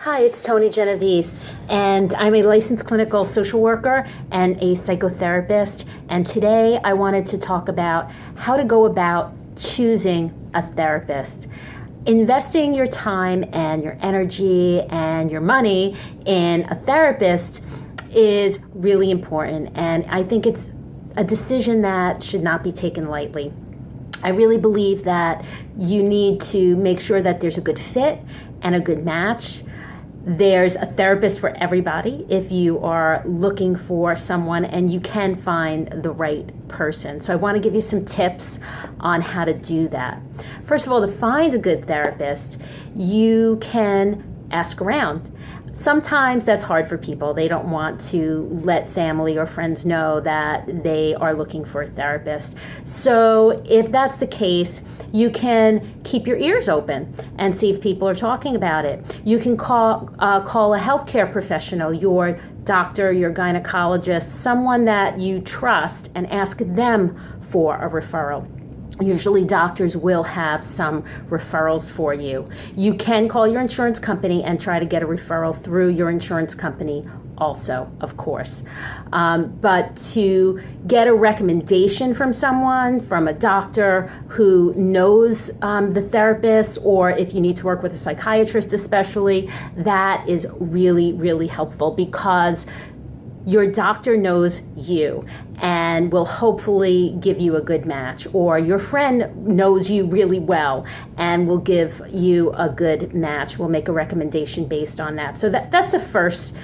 Hi, it's Tony Genovese, and I'm a licensed clinical social worker and a psychotherapist. And today I wanted to talk about how to go about choosing a therapist. Investing your time and your energy and your money in a therapist is really important, and I think it's a decision that should not be taken lightly. I really believe that you need to make sure that there's a good fit and a good match. There's a therapist for everybody if you are looking for someone, and you can find the right person. So I want to give you some tips on how to do that. First of all, to find a good therapist, you can ask around. Sometimes that's hard for people. They don't want to let family or friends know that they are looking for a therapist. So if that's the case, you can keep your ears open and see if people are talking about it. You can call a healthcare professional, your doctor, your gynecologist, someone that you trust, and ask them for a referral. Usually doctors will have some referrals for you. You can call your insurance company and try to get a referral through your insurance company also, of course. But to get a recommendation from someone, from a doctor who knows the therapist, or if you need to work with a psychiatrist especially, that is really, really helpful, because your doctor knows you and will hopefully give you a good match, or your friend knows you really well and will give you a good match, will make a recommendation based on that. So that's the first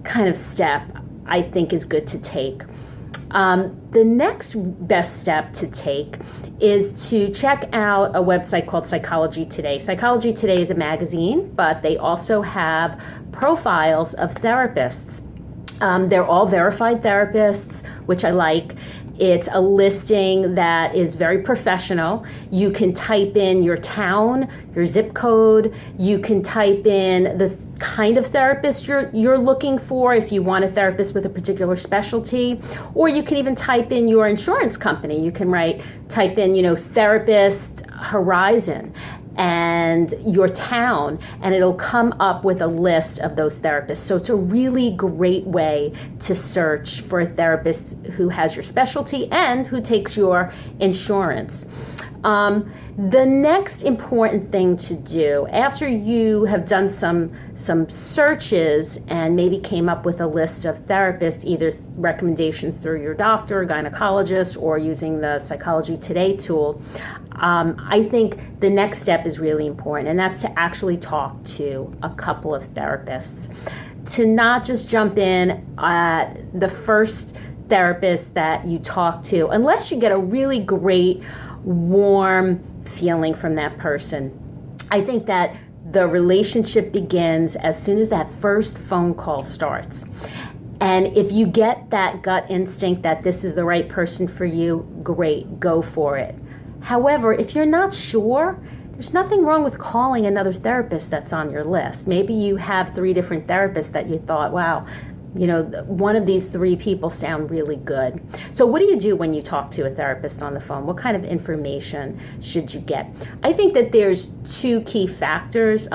kind of step I think is good to take. The next best step to take is to check out a website called Psychology Today. Psychology Today is a magazine, but they also have profiles of therapists. They're all verified therapists, which I like. It's a listing that is very professional. You can type in your town, your zip code. You can type in the kind of therapist you're looking for, if you want a therapist with a particular specialty, or you can even type in your insurance company. You can type in, Therapist Horizon and your town, and it'll come up with a list of those therapists. So it's a really great way to search for a therapist who has your specialty and who takes your insurance. The next important thing to do after you have done some searches and maybe came up with a list of therapists, either recommendations through your doctor or gynecologist or using the Psychology Today tool, I think the next step is really important, and that's to actually talk to a couple of therapists. To not just jump in at the first therapist that you talk to, unless you get a really great, warm feeling from that person. I think that the relationship begins as soon as that first phone call starts. And if you get that gut instinct that this is the right person for you, great, go for it. However, if you're not sure, there's nothing wrong with calling another therapist that's on your list. Maybe you have 3 different therapists that you thought, wow, one of these 3 people sound really good. So what do you do when you talk to a therapist on the phone? What kind of information should you get? I think that there's 2 key factors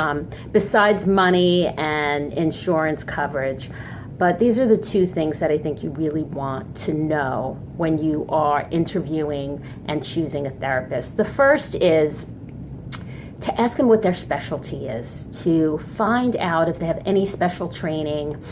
besides money and insurance coverage. But these are the 2 things that I think you really want to know when you are interviewing and choosing a therapist. The first is to ask them what their specialty is, to find out if they have any special training,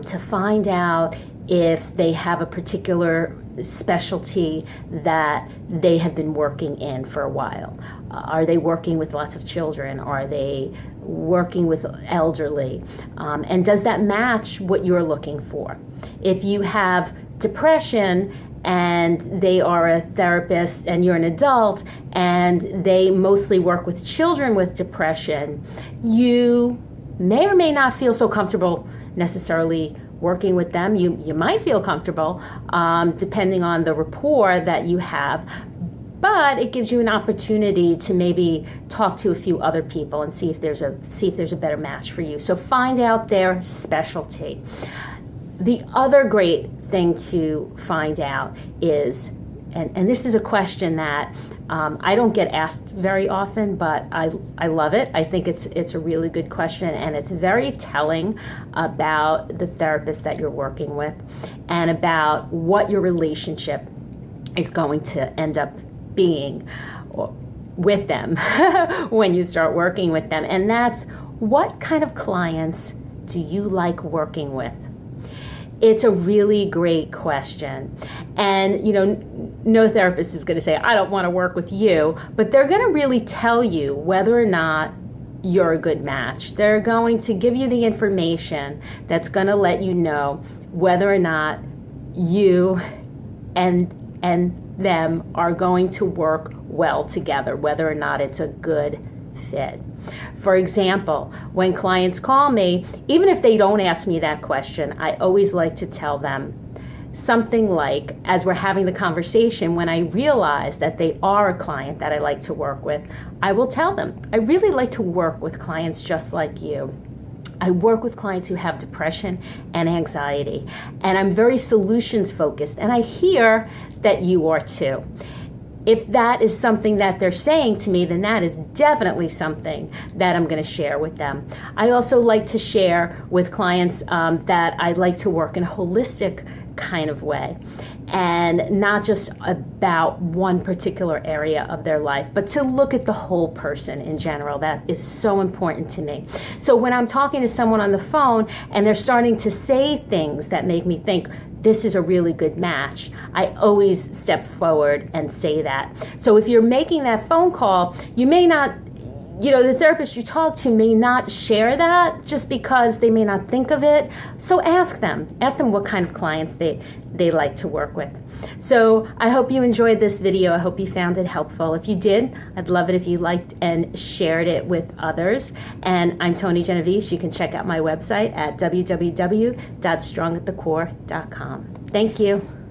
to find out if they have a particular specialty that they have been working in for a while. Are they working with lots of children? Are they working with elderly? And does that match what you're looking for? If you have depression and they are a therapist and you're an adult and they mostly work with children with depression, you may or may not feel so comfortable necessarily working with them. You might feel comfortable depending on the rapport that you have, but it gives you an opportunity to maybe talk to a few other people and see if there's a better match for you. So find out their specialty. The other great thing to find out is and this is a question that I don't get asked very often, but I love it. I think it's a really good question, and it's very telling about the therapist that you're working with and about what your relationship is going to end up being with them when you start working with them. And that's, what kind of clients do you like working with? It's a really great question. And, no therapist is going to say, I don't want to work with you, but they're going to really tell you whether or not you're a good match. They're going to give you the information that's going to let you know whether or not you and them are going to work well together, whether or not it's a good fit. For example, when clients call me, even if they don't ask me that question, I always like to tell them something like, as we're having the conversation, when I realize that they are a client that I like to work with, I will tell them, I really like to work with clients just like you. I work with clients who have depression and anxiety, and I'm very solutions focused, and I hear that you are too. If that is something that they're saying to me, then that is definitely something that I'm going to share with them. I also like to share with clients that I like to work in a holistic kind of way, and not just about one particular area of their life, but to look at the whole person in general. That is so important to me. So when I'm talking to someone on the phone and they're starting to say things that make me think, this is a really good match, I always step forward and say that. So if you're making that phone call, you may not, the therapist you talk to may not share that just because they may not think of it. So ask them what kind of clients they like to work with. So I hope you enjoyed this video. I hope you found it helpful. If you did, I'd love it if you liked and shared it with others. And I'm Toni Genovese. You can check out my website at www.strongatthecore.com. Thank you.